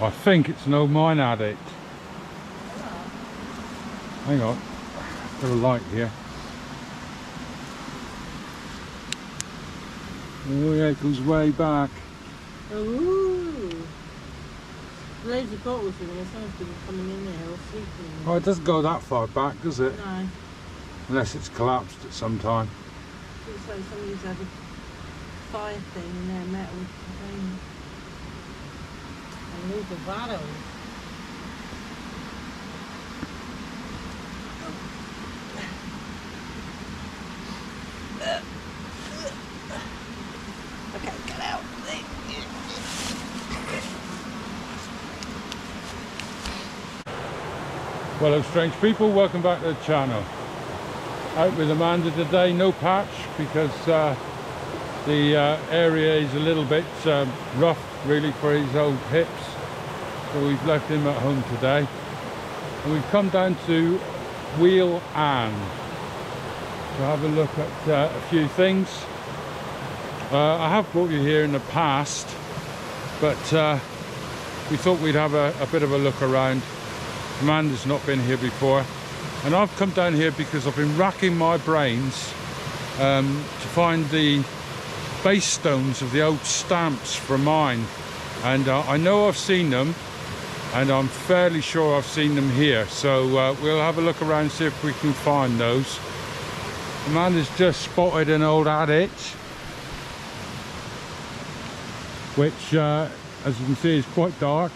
I think it's an old mine adit. Hang on, got a light here. Oh yeah, it goes way back. Ooh. Loads of bottles in there, someone's been coming in there or sleeping in there. Oh, it doesn't go that far back, does it? No. Unless it's collapsed at some time. Looks like somebody's had a fire thing in their metal container. And all the bottles. Okay, get out. Well, hello strange people, welcome back to the channel. Out with Amanda today, no patch because the area is a little bit rough really for his old hips, so we've left him at home today and we've come down to Wheal Ann to have a look at a few things. I have brought you here in the past, but we thought we'd have a bit of a look around. Amanda's not been here before, and I've come down here because I've been racking my brains to find the base stones of the old stamps for mine, and I know I've seen them, and I'm fairly sure I've seen them here, so we'll have a look around and see if we can find those. Amanda's just spotted an old adit, which as you can see is quite dark.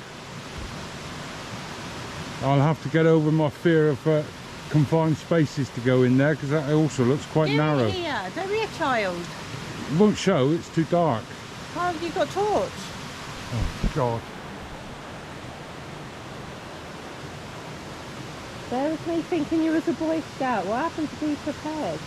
I'll have to get over my fear of confined spaces to go in there, because that also looks quite narrow. Here, don't be a child. It won't show, it's too dark. Why have you got a torch? Oh God. There was me thinking you was a Boy Scout. What happened to be prepared?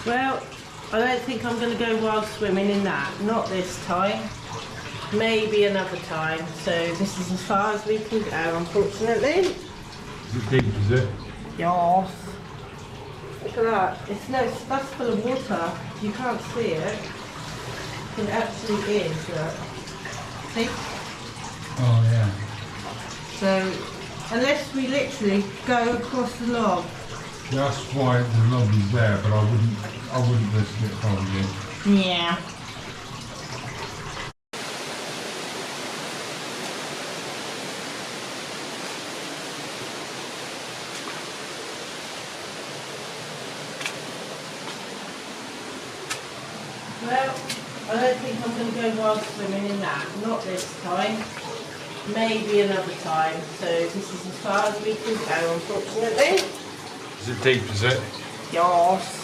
Well, I don't think I'm going to go wild swimming in that. Not this time. Maybe another time. So this is as far as we can go, unfortunately. Is it deep, is it? Yes. Look at that. It's no, that's full of water. You can't see it. It actually is. Look. See? Oh yeah. So, unless we literally go across the log. That's why the log is there, but I wouldn't risk it probably. Yeah. Well, I don't think I'm going to go wild swimming in that. Not this time. Maybe another time. So this is as far as we can go, unfortunately. Is it deep, is it? Yes.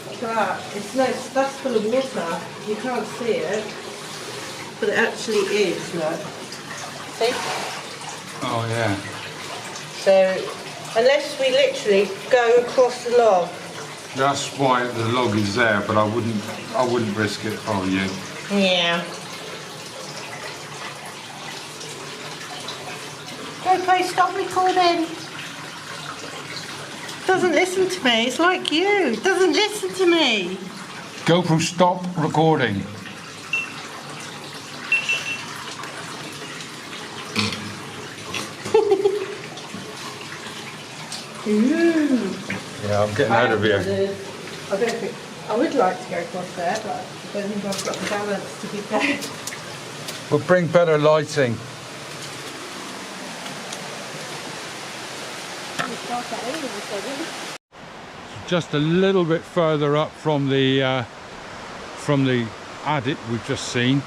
Look at that. It's no, that's full of water. You can't see it. But it actually is, look. See? Oh yeah. So, unless we literally go across the log. That's why the log is there, but I wouldn't risk it if I were you. Yeah. Okay, stop recording. Doesn't listen to me. It's like you. It doesn't listen to me. GoPro, stop recording. Ooh. Yeah, I'm getting out of here. I don't think I would like to go across there, but I don't think I've got the balance to be there. We'll bring better lighting. Just a little bit further up from the adit we've just seen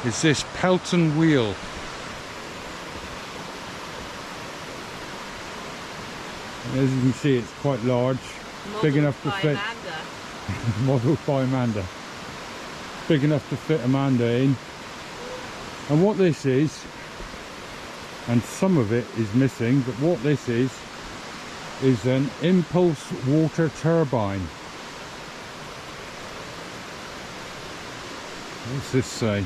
is this Pelton Wheal. As you can see, it's quite large, big enough to fit. Modelled by Amanda. Big enough to fit Amanda in. And what this is, and some of it is missing, but what this is an impulse water turbine. What's this say?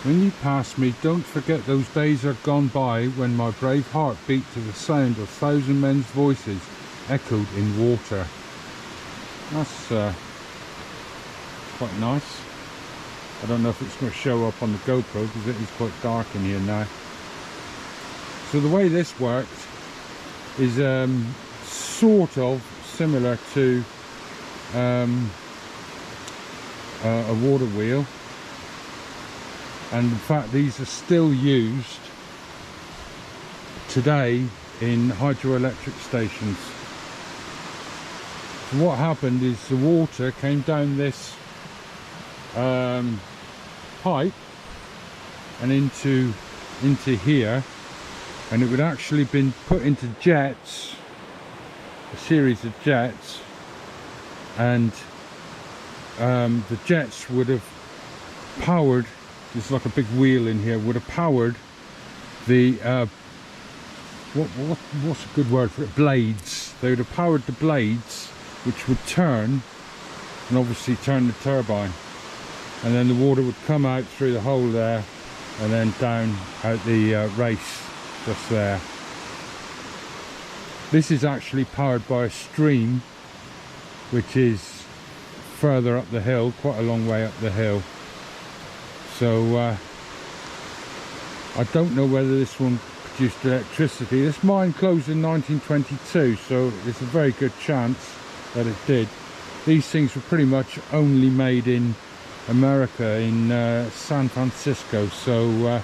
When you pass me, don't forget those days are gone by when my brave heart beat to the sound of 1,000 men's voices echoed in water. That's quite nice. I don't know if it's going to show up on the GoPro because it is quite dark in here now. So the way this works is sort of similar to a water wheel. And in fact these are still used today in hydroelectric stations. So what happened is the water came down this pipe and into here, and it would actually been put into jets, a series of jets, and the jets would have powered, there's like a big wheel in here, would have powered the what's a good word for it, blades. They would have powered the blades, which would turn and obviously turn the turbine, and then the water would come out through the hole there and then down out the race just there. This is actually powered by a stream which is further up the hill, quite a long way up the hill. So I don't know whether this one produced electricity. This mine closed in 1922, so there's a very good chance that it did. These things were pretty much only made in America, in San Francisco, so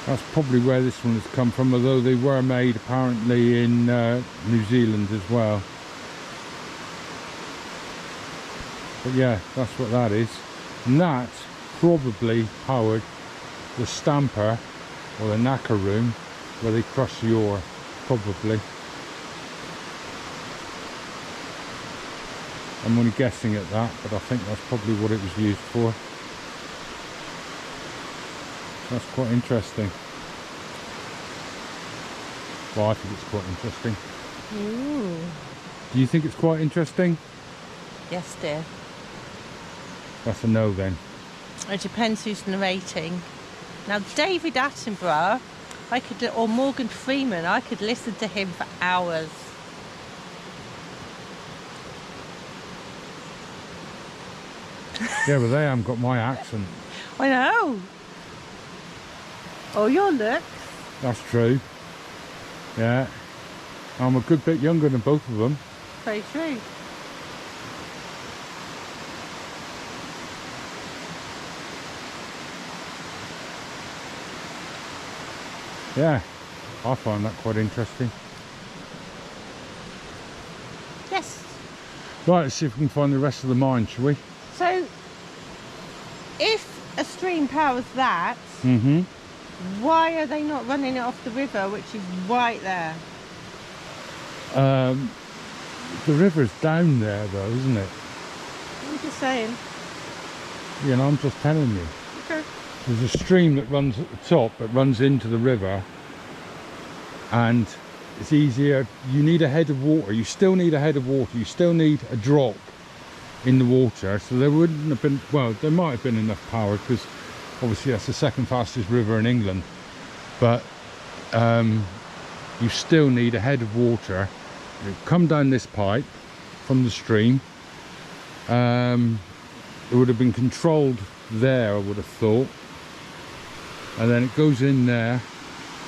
that's probably where this one has come from, although they were made apparently in New Zealand as well. But yeah, that's what that is. And that probably powered the stamper or the knacker room where they crush the ore, probably. I'm only guessing at that, but I think that's probably what it was used for. That's quite interesting. Well, I think it's quite interesting. Ooh. Do you think it's quite interesting? Yes, dear. That's a no then. It depends who's narrating. Now, David Attenborough, or Morgan Freeman, I could listen to him for hours. Yeah, but they haven't got my accent. I know. Oh, your looks. That's true. Yeah. I'm a good bit younger than both of them. Very true. Yeah, I find that quite interesting. Yes. Right, let's see if we can find the rest of the mine, shall we? So, if a stream powers that, Mm-hmm. why are they not running it off the river, which is right there? The river's down there though, isn't it? I'm just saying. You know, I'm just telling you. Okay. There's a stream that runs at the top that runs into the river, and it's easier. You need a head of water. You still need a head of water. You still need a drop in the water. So there wouldn't have been, well, there might have been enough power because obviously that's the second fastest river in England. But you still need a head of water. You come down this pipe from the stream. It would have been controlled there, I would have thought, and then it goes in there.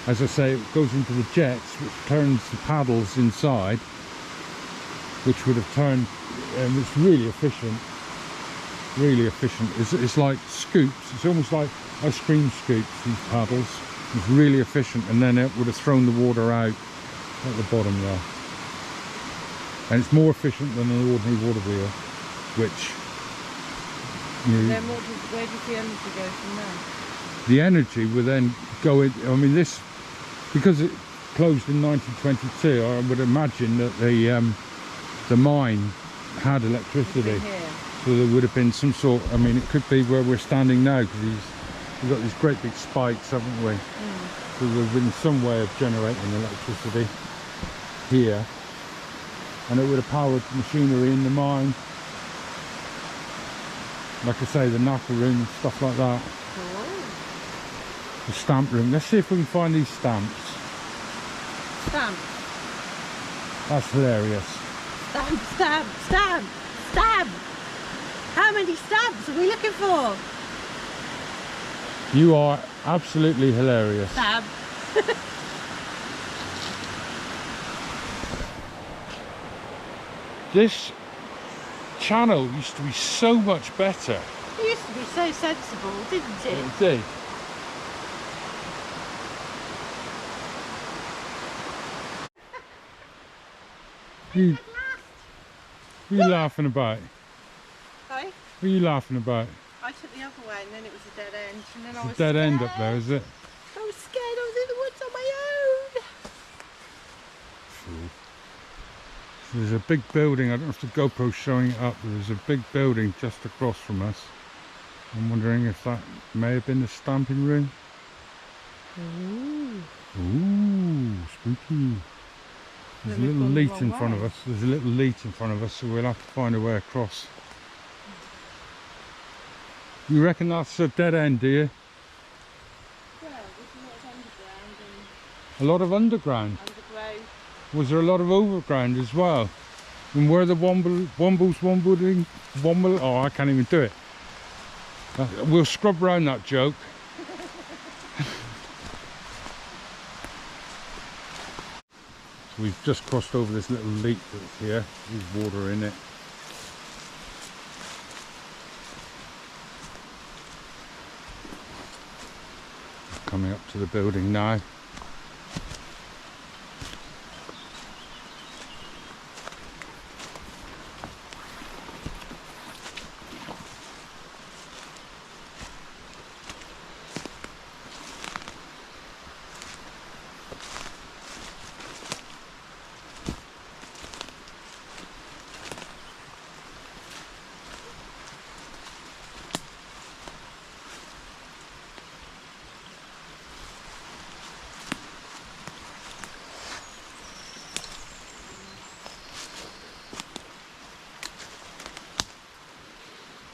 As I say, it goes into the jets, which turns the paddles inside, which would have turned, and it's really efficient, really efficient. It's like scoops. It's almost like ice cream scoops, these paddles. It's really efficient, and then it would have thrown the water out at the bottom there, and it's more efficient than an ordinary water wheel, which Then where does the energy go from there? the energy will then go in. I mean, this, because it closed in 1922, I would imagine that the mine had electricity, so there would have been some sort. I mean, it could be where we're standing now, because we've got these great big spikes, haven't we? So there would have been some way of generating electricity here, and it would have powered machinery in the mine. Like I say, the knacker room, stuff like that. Cool. The stamp room. Let's see if we can find these stamps. Stamp. That's hilarious. Stamp, stamp, stamp, stamp. How many stamps are we looking for? You are absolutely hilarious. Stamp. This channel used to be so much better. It used to be so sensible, didn't it? It did. What are you laughing about? Hi. What are you laughing about? I took the other way and then it was a dead end. And then I was It's a dead end up scared. there, is it? I was scared. I was in the woods on my own. Fool. So there's a big building. I don't know if the GoPro's showing it up, but there's a big building just across from us. I'm wondering if that may have been the stamping room. Ooh. Ooh, spooky. There's a little leat in front of us. There's a little leat in front of us, so we'll have to find a way across. You reckon that's a dead end, do you? Well, there's a lot of underground and A lot of underground. undergrowth. Was there a lot of overground as well? And where the wombles womble? Oh, I can't even do it. We'll scrub around that joke. So we've just crossed over this little leak that's here. There's water in it. Coming up to the building now.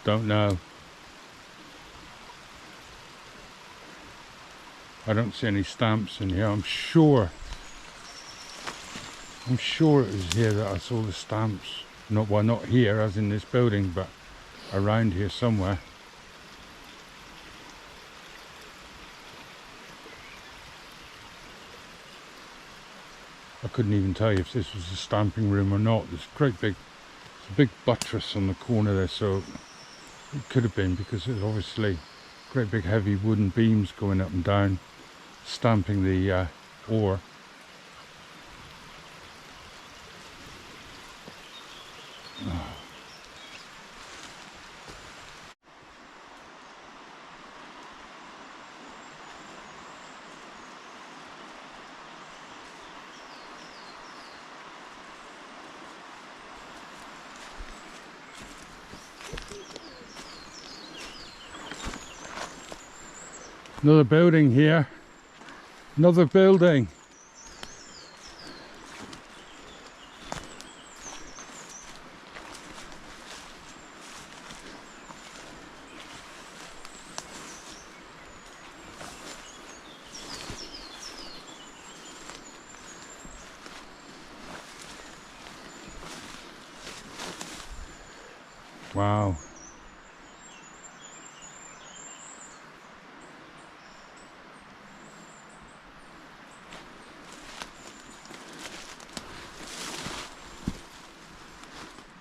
Don't know. I don't see any stamps in here. I'm sure it was here that I saw the stamps. Not, well, not here as in this building, but around here somewhere. I couldn't even tell you if this was the stamping room or not. There's a big buttress on the corner there, so it could have been, because there's obviously great big heavy wooden beams going up and down, stamping the ore. Oh. Another building here. Another building. Wow.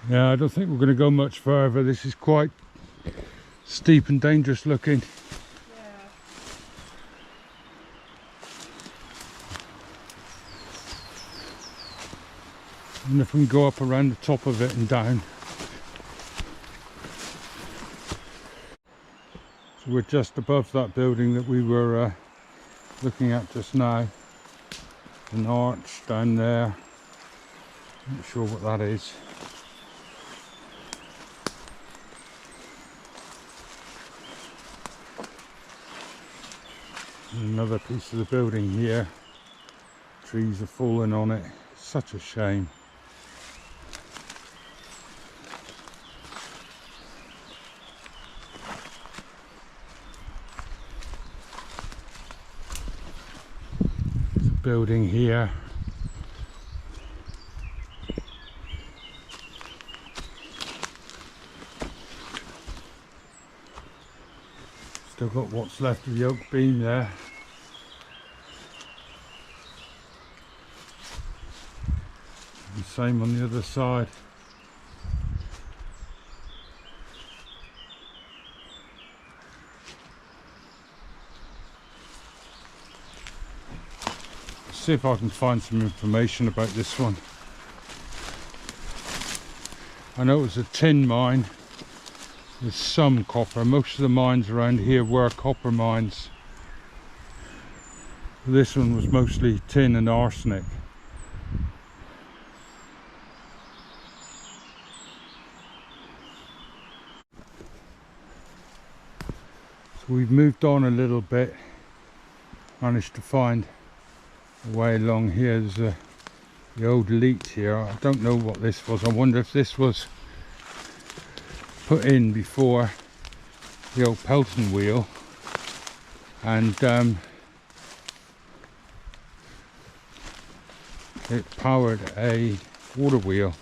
Yeah, I don't think we're going to go much further. This is quite steep and dangerous looking. Yeah. And if we can go up around the top of it and down. So we're just above that building that we were looking at just now. An arch down there. Not sure what that is. Another piece of the building here. Trees are falling on it. Such a shame. There's a building here. Still got what's left of the oak beam there. And same on the other side. Let's see if I can find some information about this one. I know it was a tin mine. There's some copper. Most of the mines around here were copper mines. This one was mostly tin and arsenic. So we've moved on a little bit. Managed to find a way along here. There's the old leat here. I don't know what this was. I wonder if this was put in before the old Pelton wheel, and it powered a water wheel.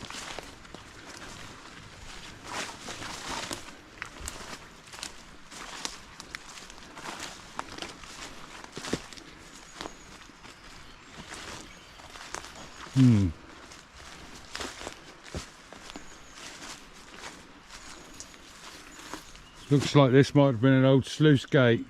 Looks like this might have been an old sluice gate.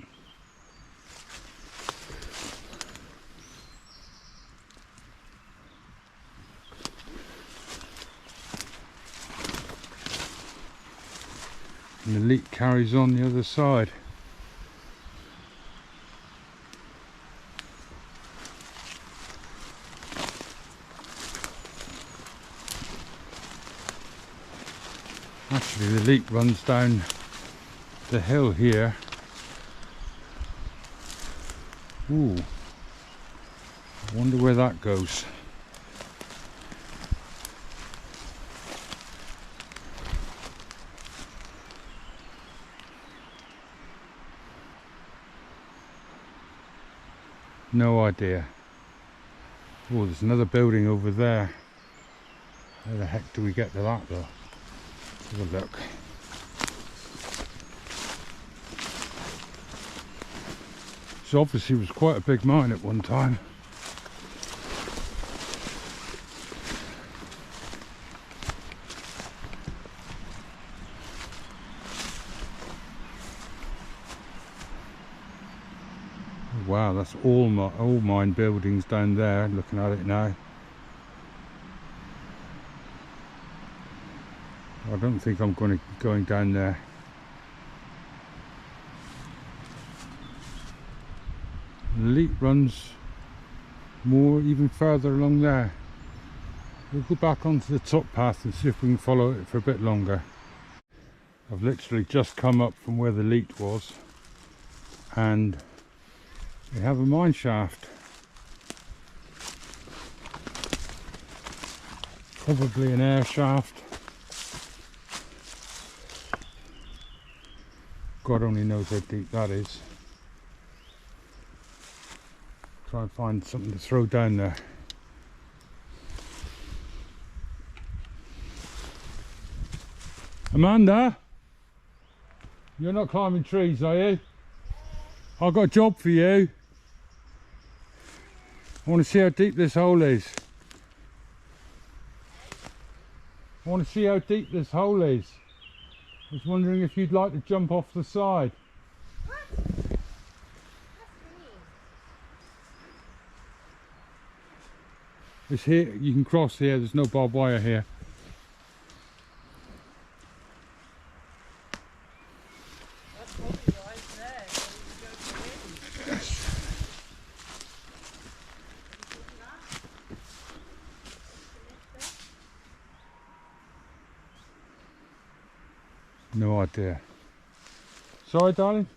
And the leak carries on the other side. Actually, the leak runs down the hill here. Ooh, I wonder where that goes. No idea. Oh, there's another building over there. How the heck do we get to that though? Let's have a look. So obviously it was quite a big mine at one time. Wow, that's all mine buildings down there, looking at it now. I don't think I'm going down there. The leak runs more, even further along there. We'll go back onto the top path and see if we can follow it for a bit longer. I've literally just come up from where the leak was, and We have a mine shaft. Probably an air shaft. God only knows how deep that is. Try and find something to throw down there. Amanda, you're not climbing trees, are you? I've got a job for you. I want to see how deep this hole is. I want to see how deep this hole is. I was wondering if you'd like to jump off the side. What? That's me. It's here, you can cross here, there's no barbed wire here. That's probably right there, so we can go in. No idea. Sorry, darling?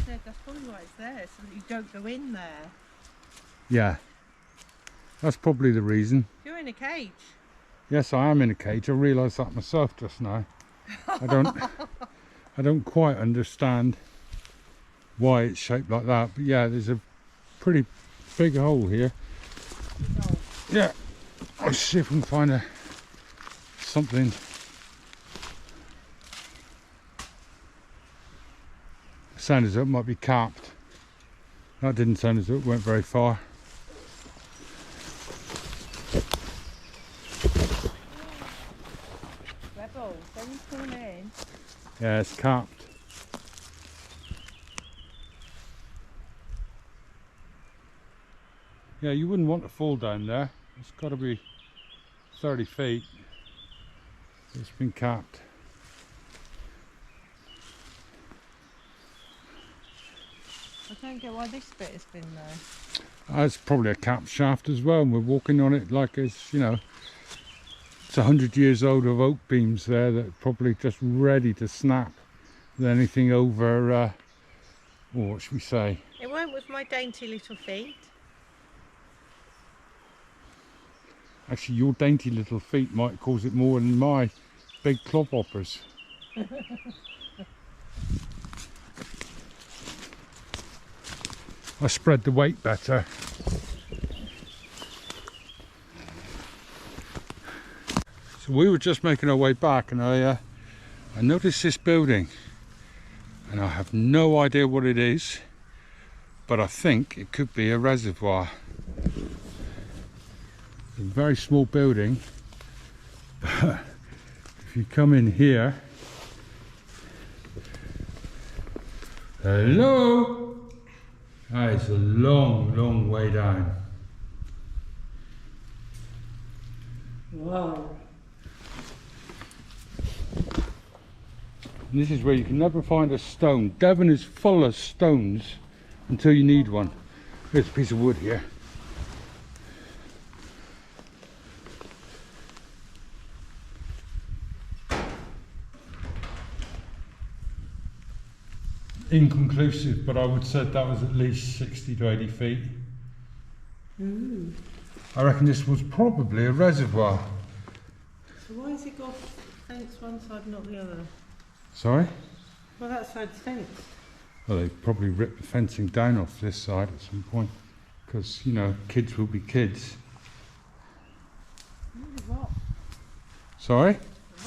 I said that's probably why it's there, so that you don't go in there. Yeah. That's probably the reason. You're in a cage. Yes, I am in a cage. I realised that myself just now. I don't quite understand why it's shaped like that, but yeah, there's a pretty big hole here. No. Yeah. Let's see if we can find something. Sound as though it might be capped. That didn't sound as though it went very far. Rebel, don't you fall in? Yeah, it's capped. Yeah, you wouldn't want to fall down there. It's got to be 30 feet. It's been capped. I don't get why this bit has been there. It's probably a cap shaft as well, and we're walking on it like it's, you know, it's 100 years old of oak beams there that are probably just ready to snap with anything over, oh, what should we say? It won't with my dainty little feet. Actually, your dainty little feet might cause it more than my big clodhoppers. I spread the weight better. So we were just making our way back, and I noticed this building, and I have no idea what it is, but I think it could be a reservoir. It's a very small building. If you come in here, hello. Ah, it's a long way down. Whoa. And this is where you can never find a stone. Devon is full of stones until you need one. Here's a piece of wood here. Inconclusive, but I would say that was at least 60 to 80 feet. Ooh. I reckon this was probably a reservoir. So why has it got fence one side, not the other? Sorry? Well, that side's fenced. Well, they probably ripped the fencing down off this side at some point, because, you know, kids will be kids. Rock. Sorry?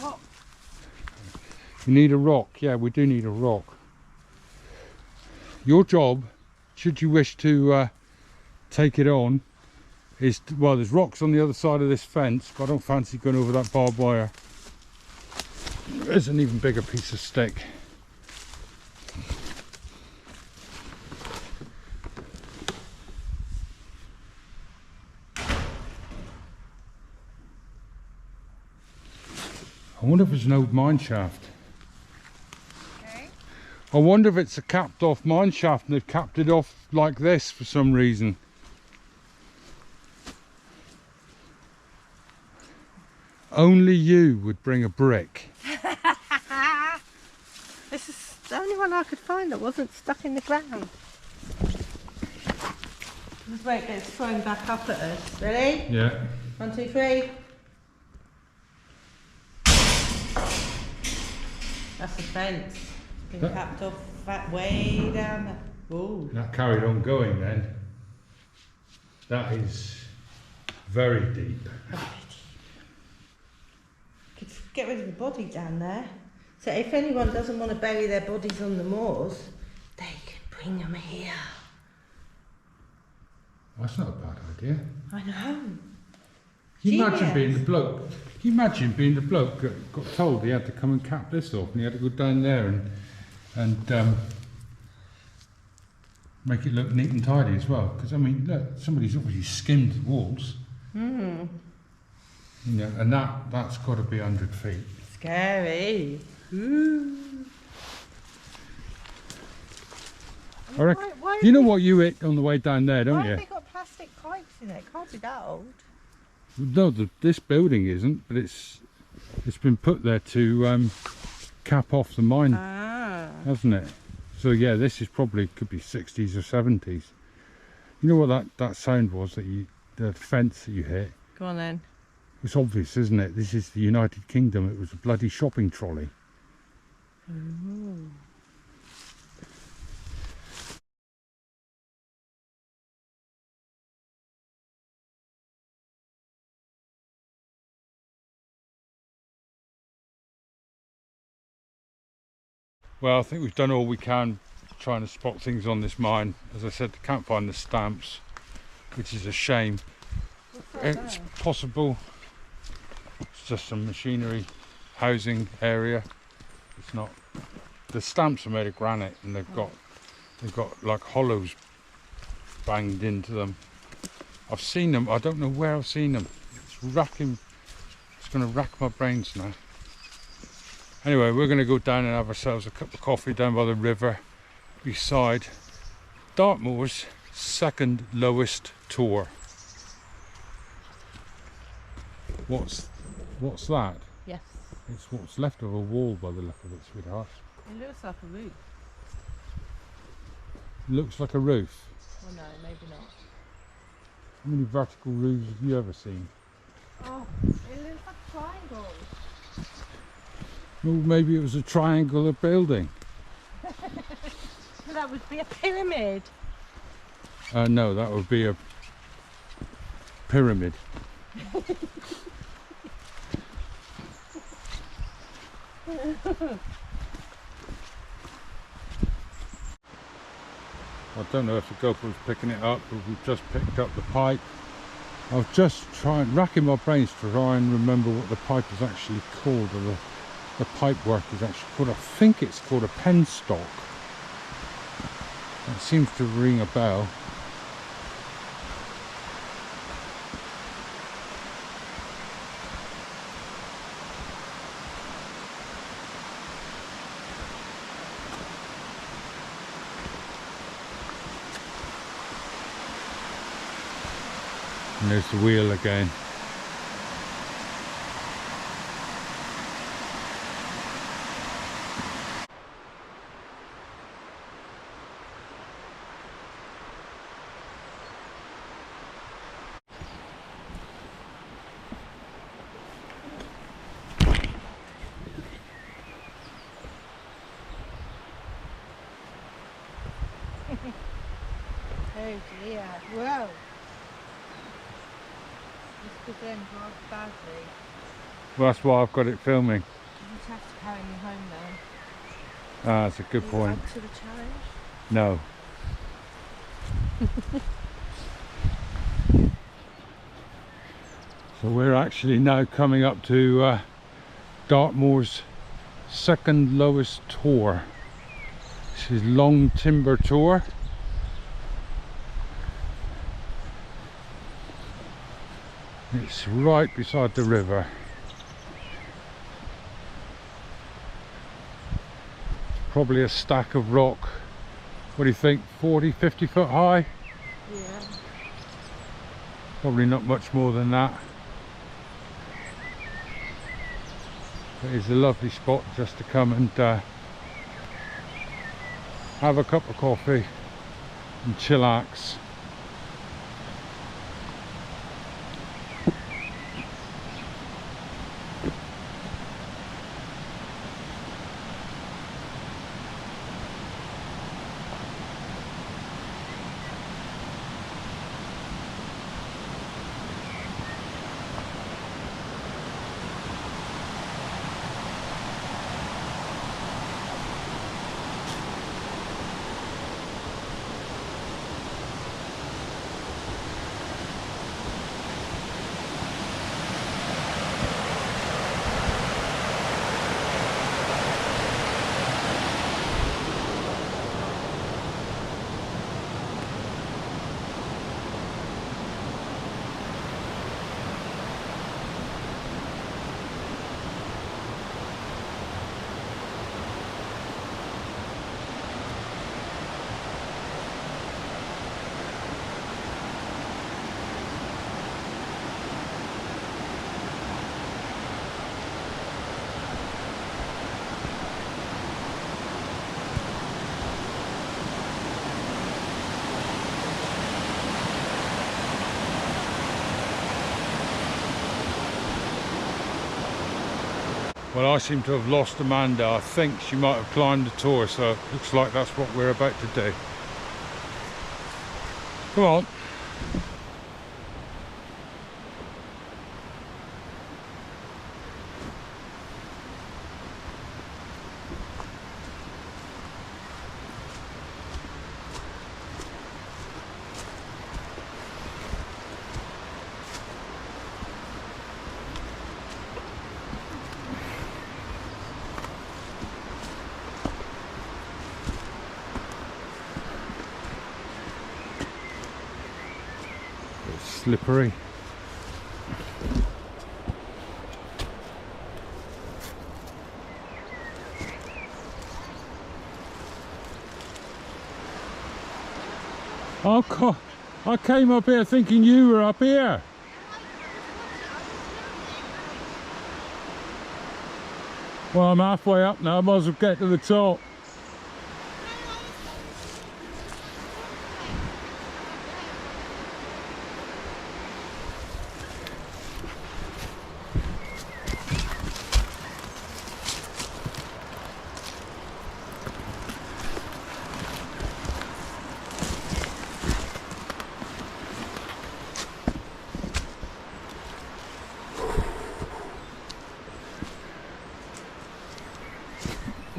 Rock. You need a rock. Yeah, we do need a rock. Your job, should you wish to take it on, is to, well, there's rocks on the other side of this fence, but I don't fancy going over that barbed wire. There's an even bigger piece of stick. I wonder if it's an old mine shaft. Okay. I wonder if it's a capped off mine shaft and they've capped it off like this for some reason. Only you would bring a brick. This is the only one I could find that wasn't stuck in the ground. This way it gets thrown back up at us. Ready? Yeah. 1, 2, 3. That's the fence. It's been capped off that way down there. Ooh. That carried on going then. That is very deep. Could get rid of the body down there. So if anyone doesn't want to bury their bodies on the moors, they could bring them here. That's not a bad idea. I know. Can you imagine Genius. being the bloke? Can you imagine being the bloke that got told he had to come and cap this off, and he had to go down there and make it look neat and tidy as well? Because I mean, look, somebody's obviously skimmed the walls. You know, and that's got to be 100 feet. Scary. Ooh. I reckon, you know what you ate on the way down there, don't Why you? have they got plastic pipes in it? Can't be that old. No, this building isn't, but it's been put there to cap off the mine, hasn't it? So yeah, this is probably could be 60s or 70s. You know what that sound was the fence that you hit? Go on then. It's obvious, isn't it? This is the United Kingdom. It was a bloody shopping trolley. Ooh. Well, I think we've done all we can trying to spot things on this mine. As I said, can't find the stamps, which is a shame. It's possible it's just some machinery housing area. It's not. The stamps are made of granite, and they've got like hollows banged into them. I've seen them. I don't know where I've seen them. It's racking. It's going to rack my brains now. Anyway, we're going to go down and have ourselves a cup of coffee down by the river beside Dartmoor's second lowest tour. What's that? Yes. It's what's left of a wall by the look of it, sweetheart. It looks like a roof. Looks like a roof. Well, no, maybe not. How many vertical roofs have you ever seen? Oh, it looks like a triangle. Well, maybe it was a triangular building. That would be a pyramid. No, that would be a pyramid. I don't know if the GoPro's picking it up, but we've just picked up the pipe. I was just racking my brains to try and remember what the pipe is actually called, or the pipe work is actually called. I think it's called a penstock. It seems to ring a bell. And there's the wheel again. Oh dear. Whoa. This could end rather badly. Well, that's why I've got it filming. You just have to carry me home now. Ah, that's a good point. Up to the challenge? No. So we're actually now coming up to Dartmoor's second lowest tour. This is Long Timber Tour. It's right beside the river. Probably a stack of rock. What do you think, 40, 50 foot high? Yeah. Probably not much more than that. It is a lovely spot just to come and have a cup of coffee and chillax. Well, I seem to have lost Amanda. I think she might have climbed the tour, so it looks like that's what we're about to do. Come on. Slippery. Oh God, I came up here thinking you were up here. Well, I'm halfway up now, I might as well get to the top.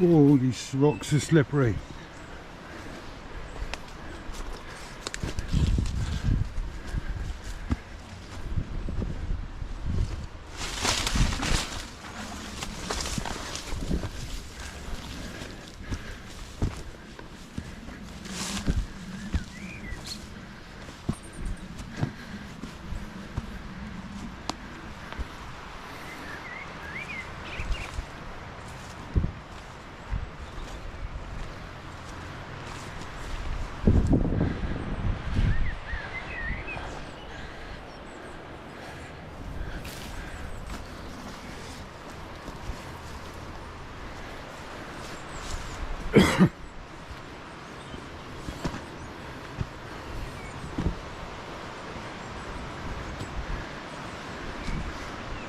Oh, these rocks are slippery.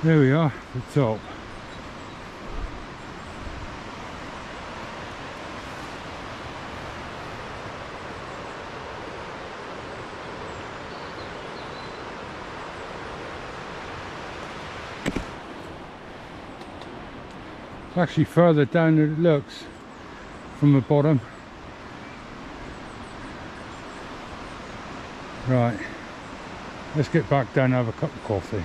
There we are, the top. It's actually further down than it looks from the bottom. Right, let's get back down and have a cup of coffee.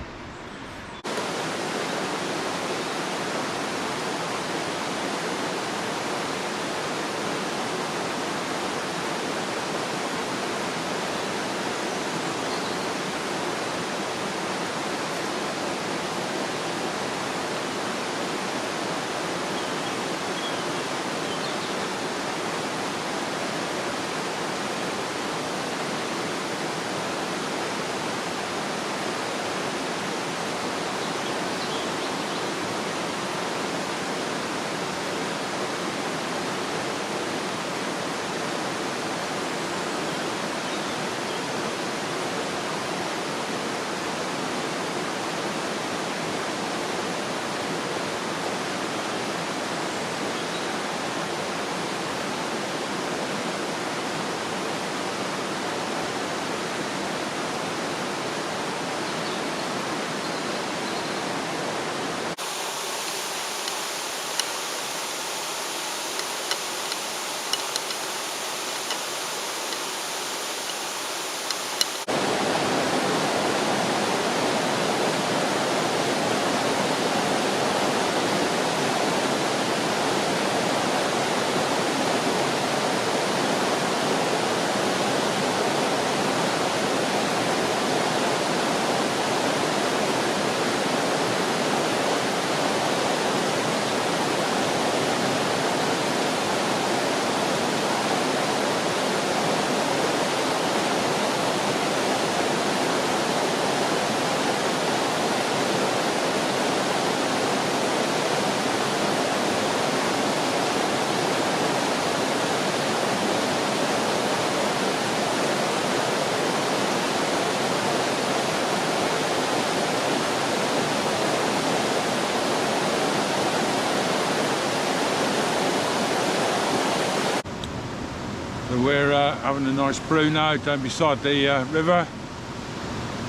So we're having a nice brew now down beside the river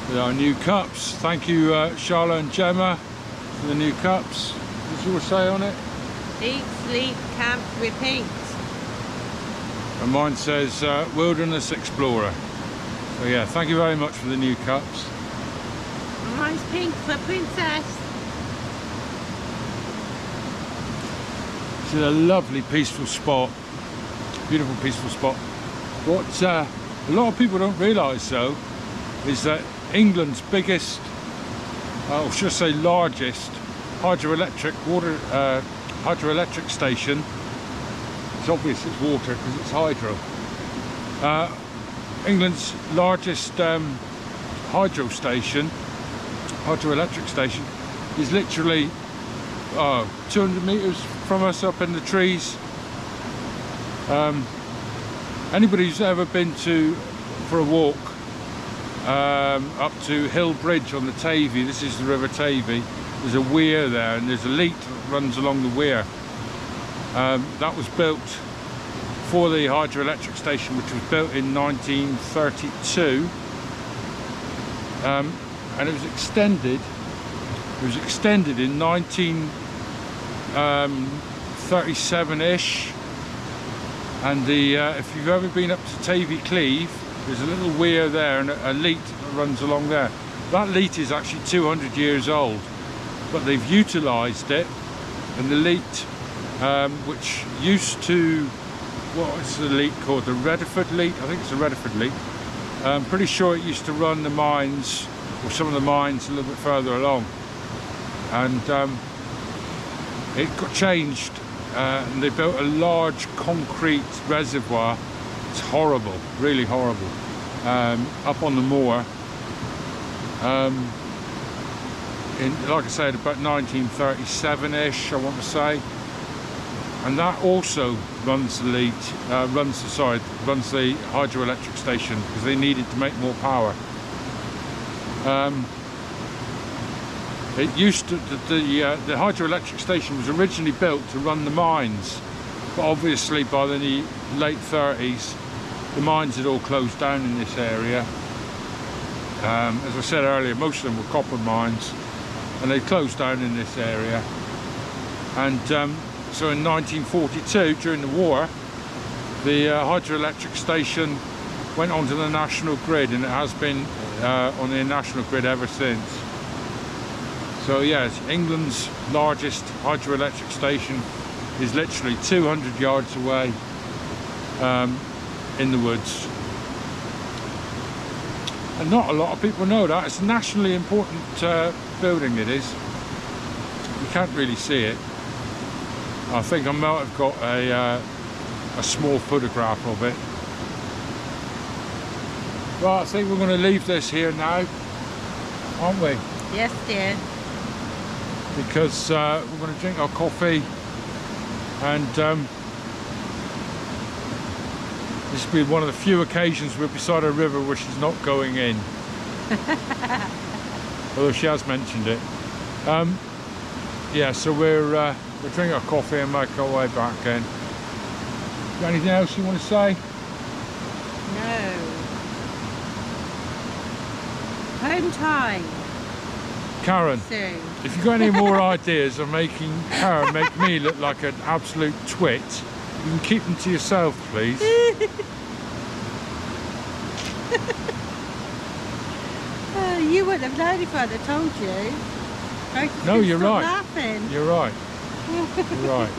with our new cups. Thank you Charlotte and Gemma for the new cups. What's your say on it? Eat, sleep, camp, repeat. And mine says Wilderness Explorer. So yeah, thank you very much for the new cups. Mine's pink for Princess. It's a lovely peaceful spot, beautiful peaceful spot. What a lot of people don't realise though is that England's biggest, or should I say largest, hydroelectric station, it's obvious it's water because it's hydro. England's largest hydroelectric station is literally 200 metres from us up in the trees. Anybody who's ever been for a walk up to Hill Bridge on the Tavy, this is the River Tavy, there's a weir there and there's a leat that runs along the weir. That was built for the hydroelectric station, which was built in 1932, and it was extended in 1937-ish. And if you've ever been up to Tavy Cleeve, there's a little weir there and a leat that runs along there. That leat is actually 200 years old, but they've utilised it, and the leat, which used to, what is the leat called? The Redford leat? I think it's the Redford leat. I'm pretty sure it used to run the mines, or some of the mines, a little bit further along. And it got changed, and they built a large concrete reservoir. It's horrible, really horrible, up on the moor. Like I said, about 1937-ish, I want to say. And that also runs the lead, runs the hydroelectric station, because they needed to make more power. It used to, the hydroelectric station was originally built to run the mines, but obviously by the late 30s, the mines had all closed down in this area. As I said earlier, most of them were copper mines, and they closed down in this area. And so in 1942, during the war, the hydroelectric station went onto the national grid, and it has been on the national grid ever since. So yes, England's largest hydroelectric station is literally 200 yards away in the woods. And not a lot of people know that. It's a nationally important building, it is. You can't really see it. I think I might have got a small photograph of it. Well, I think we're going to leave this here now, aren't we? Yes, dear. Because we're going to drink our coffee, and this will be one of the few occasions we're beside a river where she's not going in. Although she has mentioned it. Yeah, so we'll drink our coffee and make our way back in. Got anything else you want to say? No. Home time. Karen, Soon. if you've got any more ideas of making Karen make me look like an absolute twit, you can keep them to yourself, please. You wouldn't have known if I'd have told you. No, you're right. Laughing. You're right. You're right.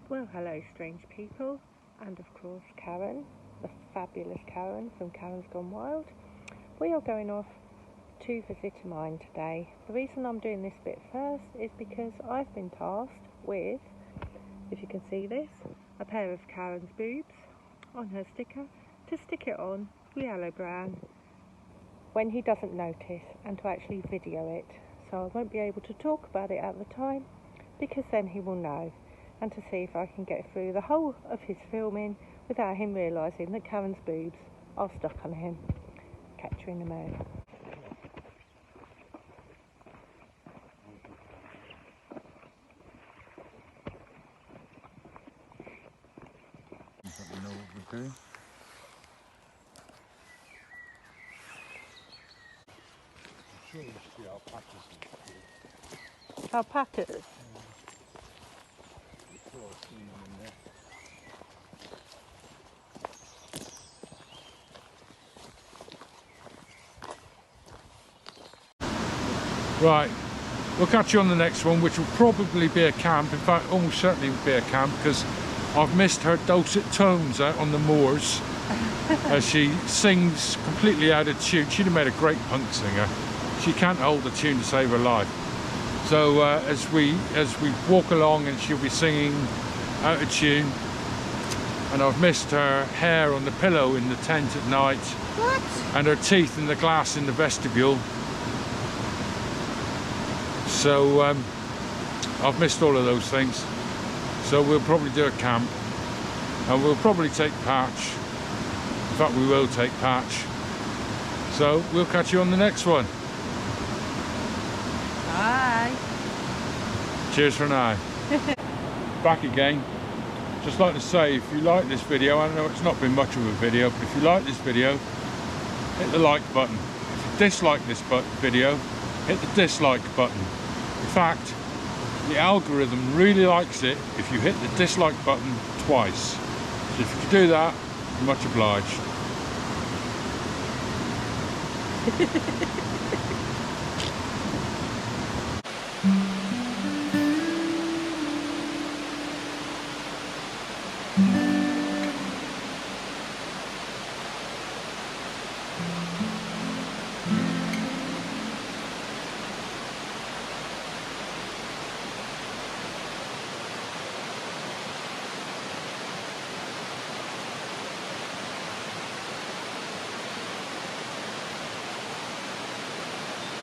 Well, hello, strange people, and of course Karen, the fabulous Karen from Karen's Gone Wild. We are going off to visit a mine today. The reason I'm doing this bit first is because I've been tasked with, if you can see this, a pair of Karen's boobs on her sticker to stick it on Wheal Ann when he doesn't notice, and to actually video it. So I won't be able to talk about it at the time, because then he will know, and to see if I can get through the whole of his filming without him realising that Karen's boobs are stuck on him. Catch you in a moment. know what we're doing. I'm sure you see alpacas in the field. Alpacas? I'm sure I've seen them in there. Right, we'll catch you on the next one, which will probably be a camp. In fact, almost certainly will be a camp, because I've missed her dulcet tones out on the moors as she sings completely out of tune. She'd have made a great punk singer. She can't hold a tune to save her life. So as we walk along, and she'll be singing out of tune, and I've missed her hair on the pillow in the tent at night. What? And her teeth in the glass in the vestibule. So I've missed all of those things. So we'll probably do a camp, and we'll probably take Patch. In fact, we will take Patch. So we'll catch you on the next one. Bye. Cheers for now. Back again. Just like to say, if you like this video, I know it's not been much of a video, but if you like this video, hit the like button. If you dislike this video, hit the dislike button. In fact, the algorithm really likes it if you hit the dislike button twice. So if you could do that, you're much obliged.